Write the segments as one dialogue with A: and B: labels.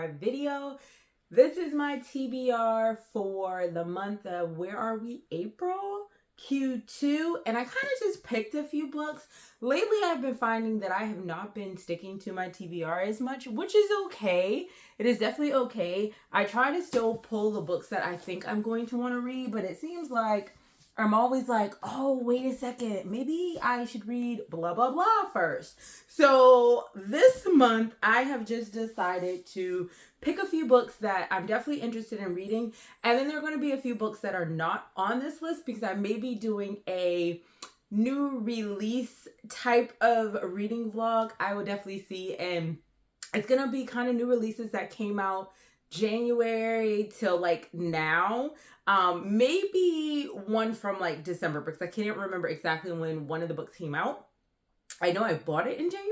A: TBR video. This is my TBR for the month of, where are we? April? Q2. And I kind of just picked a few books. Lately, I've been finding that I have not been sticking to my TBR as much, which is okay. It is definitely okay. I try to still pull the books that I think I'm going to want to read, but it seems like I'm always like, oh, wait a second, maybe I should read blah, blah, blah first. So this month, I have just decided to pick a few books that I'm definitely interested in reading. And then there are going to be a few books that are not on this list because I may be doing a new release type of reading vlog. I will definitely see. And it's going to be kind of new releases that came out January till like now. Maybe one from like December because I can't remember exactly when one of the books came out. I know I bought it in January,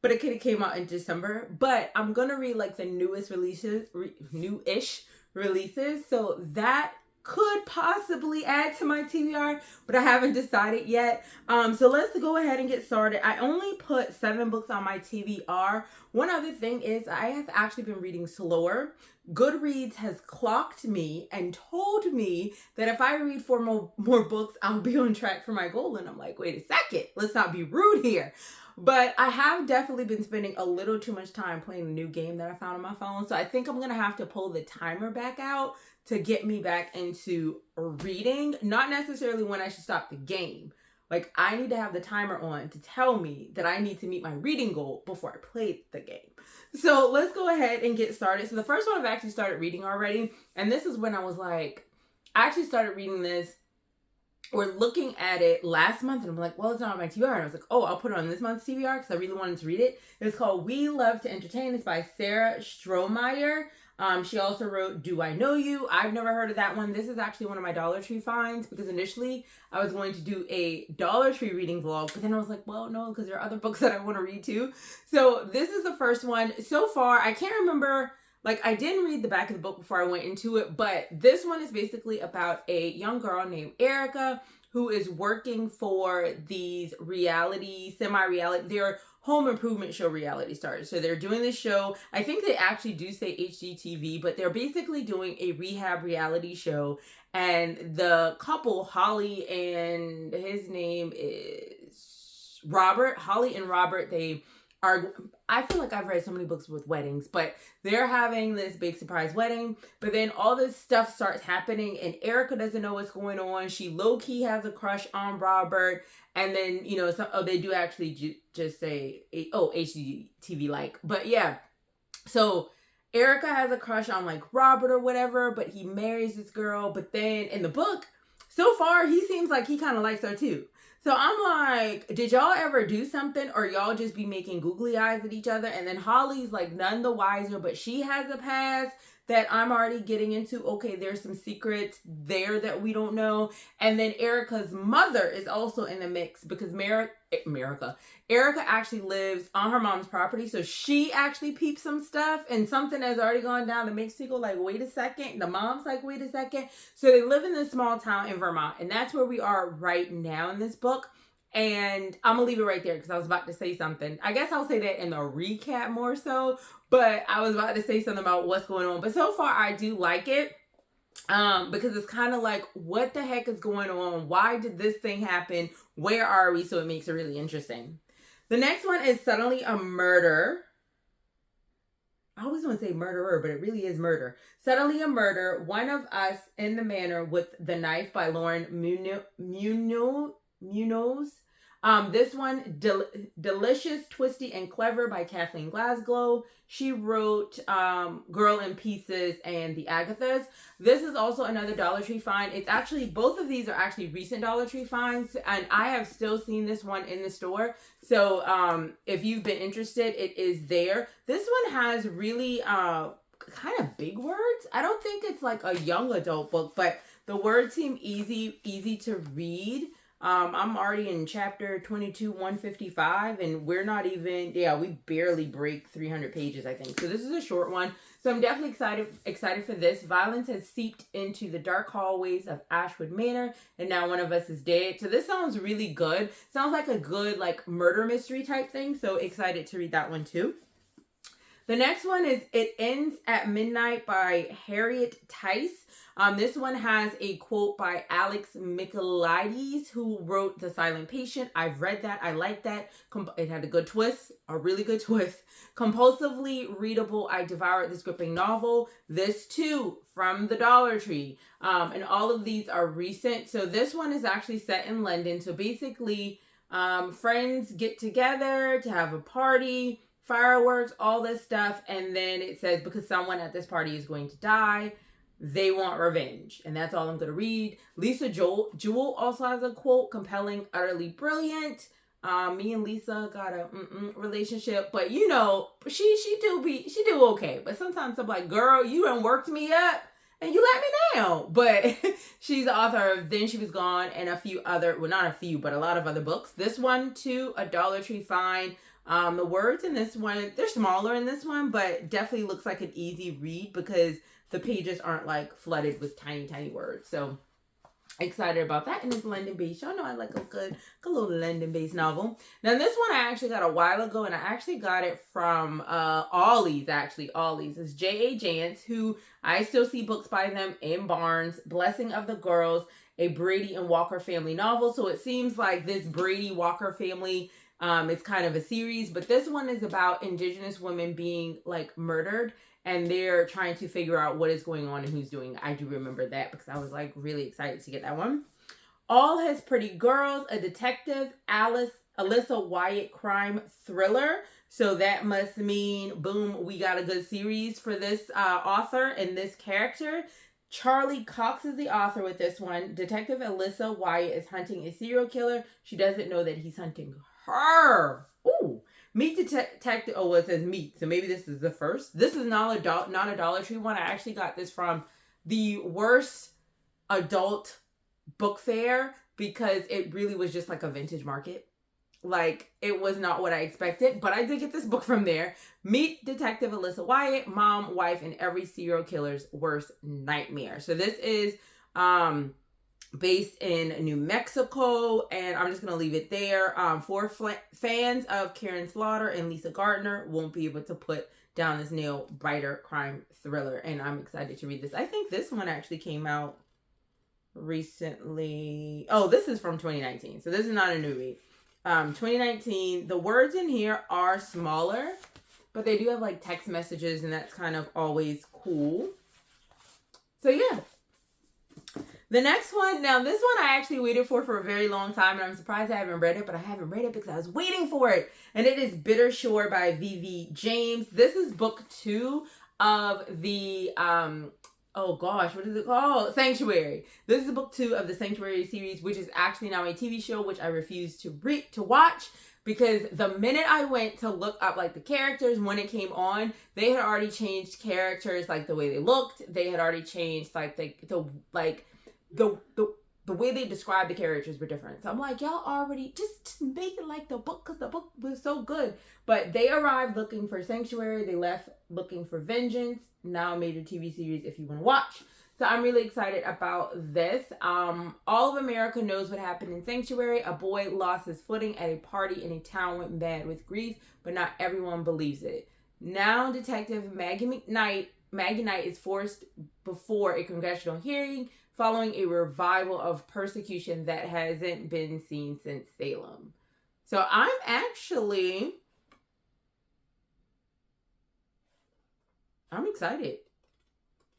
A: but it could have came out in December. But I'm gonna read like the newest releases, new-ish releases. So that could possibly add to my TBR, but I haven't decided yet. So let's go ahead and get started. I only put 7 books on my TBR. One other thing is I have actually been reading slower. Goodreads has clocked me and told me that if I read 4 more books, I'll be on track for my goal. And I'm like, wait a second, let's not be rude here. But I have definitely been spending a little too much time playing a new game that I found on my phone. So I think I'm going to have to pull the timer back out to get me back into reading. Not necessarily when I should stop the game. Like, I need to have the timer on to tell me that I need to meet my reading goal before I play the game. So let's go ahead and get started. So the first one I've actually started reading already. And this is when I was like, I actually started reading this or looking at it last month. And I'm like, well, it's not on my TBR. And I was like, oh, I'll put it on this month's TBR because I really wanted to read it. It's called We Love to Entertain. It's by Sarah Strohmeyer. She also wrote Do I Know You? I've never heard of that one. This is actually one of my Dollar Tree finds because initially I was going to do a Dollar Tree reading vlog, but then I was like, well, no, because there are other books that I want to read too. So this is the first one. So far, I can't remember, like I didn't read the back of the book before I went into it, but this one is basically about a young girl named Erica who is working for these semi-reality, they're home improvement show reality stars. So they're doing this show. I think they actually do say HGTV, but they're basically doing a rehab reality show. And the couple, Holly and his name is Robert, Holly and Robert, I feel like I've read so many books with weddings, but they're having this big surprise wedding, but then all this stuff starts happening and Erica doesn't know what's going on. She low-key has a crush on Robert, and then, you know, they do actually just say, oh, HGTV like, but yeah. So Erica has a crush on like Robert or whatever, but he marries this girl, but then in the book, so far, he seems like he kind of likes her too. So I'm like, did y'all ever do something or y'all just be making googly eyes at each other? And then Holly's like none the wiser, but she has a past that I'm already getting into. Okay, there's some secrets there that we don't know. And then Erica's mother is also in the mix because Erica actually lives on her mom's property. So she actually peeps some stuff and something has already gone down that makes people like, wait a second. The mom's like, wait a second. So they live in this small town in Vermont. And that's where we are right now in this book. And I'm going to leave it right there because I was about to say something. I guess I'll say that in the recap more so. But I was about to say something about what's going on. But so far, I do like it. Because it's kind of like, what the heck is going on? Why did this thing happen? Where are we? So it makes it really interesting. The next one is Suddenly a Murder. I always want to say murderer, but it really is murder. Suddenly a Murder, One of Us in the Manor with the Knife by Lauren Munoz. This one, Delicious, Twisty, and Clever by Kathleen Glasgow. She wrote Girl in Pieces and The Agathas. This is also another Dollar Tree find. It's actually, both of these are actually recent Dollar Tree finds, and I have still seen this one in the store. So if you've been interested, it is there. This one has really kind of big words. I don't think it's like a young adult book, but the words seem easy to read. I'm already in chapter 22, 155, and we're not even, we barely break 300 pages, I think. So this is a short one. So I'm definitely excited for this. Violence has seeped into the dark hallways of Ashwood Manor, and now one of us is dead. So this sounds really good. Sounds like a good, like, murder mystery type thing. So excited to read that one too. The next one is It Ends at Midnight by Harriet Tice. This one has a quote by Alex Michaelides, who wrote The Silent Patient. I've read that. I like that. It had a good twist, a really good twist. Compulsively readable. I devoured this gripping novel. This too, from the Dollar Tree. And all of these are recent. So this one is actually set in London. So basically, friends get together to have a party, fireworks, all this stuff. And then it says, because someone at this party is going to die, they want revenge. And that's all I'm going to read. Lisa Jewell also has a quote, compelling, utterly brilliant. Me and Lisa got a relationship, but you know, she do okay. But sometimes I'm like, girl, you done worked me up and you let me down. But she's the author of Then She Was Gone and a few other, well, not a few, but a lot of other books. This one too, a Dollar Tree find. The words in this one, they're smaller in this one, but definitely looks like an easy read because the pages aren't like flooded with tiny words. So excited about that. And it's London based. Y'all know I like a good little London based novel. Now this one I actually got a while ago, and I actually got it from Ollie's. It's J.A. Jance, who I still see books by them in Barnes. Blessing of the Girls, a Brady and Walker family novel. So it seems like this Brady Walker family is kind of a series, but this one is about Indigenous women being like murdered, and they're trying to figure out what is going on and who's doing it. I do remember that because I was like really excited to get that one. All His Pretty Girls, a detective Alyssa Wyatt crime thriller. So that must mean, boom, we got a good series for this author and this character. Charlie Cox is the author with this one. Detective Alyssa Wyatt is hunting a serial killer. She doesn't know that he's hunting her. Ooh. Meet Detective. Oh, well, it says meet. So maybe this is the first. This is not a Dollar Tree one. I actually got this from the worst adult book fair because it really was just like a vintage market. Like, it was not what I expected, but I did get this book from there. Meet Detective Alyssa Wyatt, mom, wife, and every serial killer's worst nightmare. So this is based in New Mexico, and I'm just going to leave it there. For fans of Karen Slaughter and Lisa Gardner, won't be able to put down this nail-biter crime thriller, and I'm excited to read this. I think this one actually came out recently. Oh, this is from 2019, so this is not a new read. 2019, the words in here are smaller, but they do have like text messages, and that's kind of always cool. So yeah. The next one, now this one I actually waited for a very long time, and I'm surprised I haven't read it, but I haven't read it because I was waiting for it. And it is Bitter Shore by V.V. James. This is book 2 of the, oh gosh, what is it called? Sanctuary. This is book 2 of the Sanctuary series, which is actually now a TV show, which I refuse to watch. Because the minute I went to look up like the characters when it came on, they had already changed characters, like the way they looked. They had already changed like the way they described the characters were different. So I'm like, y'all already just make it like the book, because the book was so good. But they arrived looking for Sanctuary. They left looking for Vengeance. Now made a TV series if you want to watch. So I'm really excited about this. All of America knows what happened in Sanctuary. A boy lost his footing at a party and a town went mad with grief, but not everyone believes it. Now Detective Maggie Knight is forced before a congressional hearing following a revival of persecution that hasn't been seen since Salem. So I'm excited.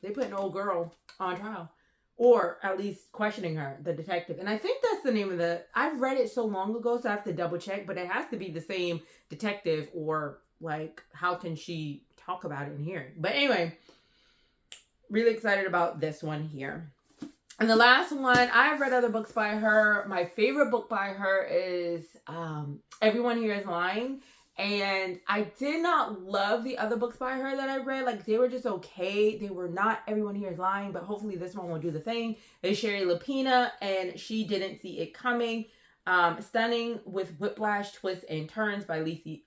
A: They put an old girl on trial, or at least questioning her, the detective. And I think that's the name of I've read it so long ago, so I have to double check, but it has to be the same detective, or like, how can she talk about it in here? But anyway, really excited about this one here. And the last one, I've read other books by her. My favorite book by her is Everyone Here Is Lying. And I did not love the other books by her that I read. Like, they were just okay. They were not Everyone Here Is Lying, but hopefully this one will do the thing. It's Sherry Lapina, and She Didn't See It Coming. Stunning with whiplash, twists, and turns by Lucy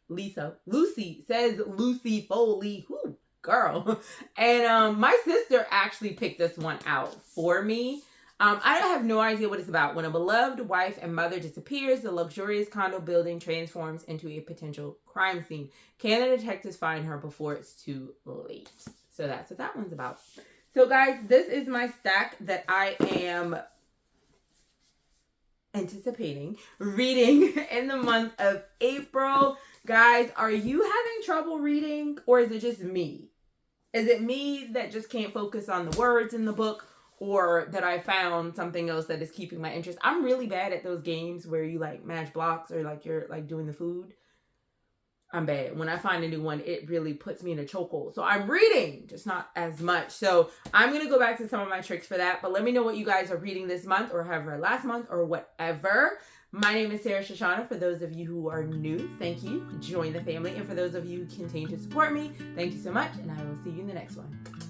A: Foley. Whoo, girl. And my sister actually picked this one out for me. I have no idea what it's about. When a beloved wife and mother disappears, the luxurious condo building transforms into a potential crime scene. Can the detectives find her before it's too late? So that's what that one's about. So guys, this is my stack that I am anticipating reading in the month of April. Guys, are you having trouble reading, or is it just me? Is it me that just can't focus on the words in the book, or that I found something else that is keeping my interest? I'm really bad at those games where you like match blocks or like you're like doing the food. I'm bad. When I find a new one, it really puts me in a chokehold. So I'm reading, just not as much. So I'm going to go back to some of my tricks for that. But let me know what you guys are reading this month, or have read last month, or whatever. My name is Sho'Shanna. For those of you who are new, thank you. Join the family. And for those of you who continue to support me, thank you so much. And I will see you in the next one.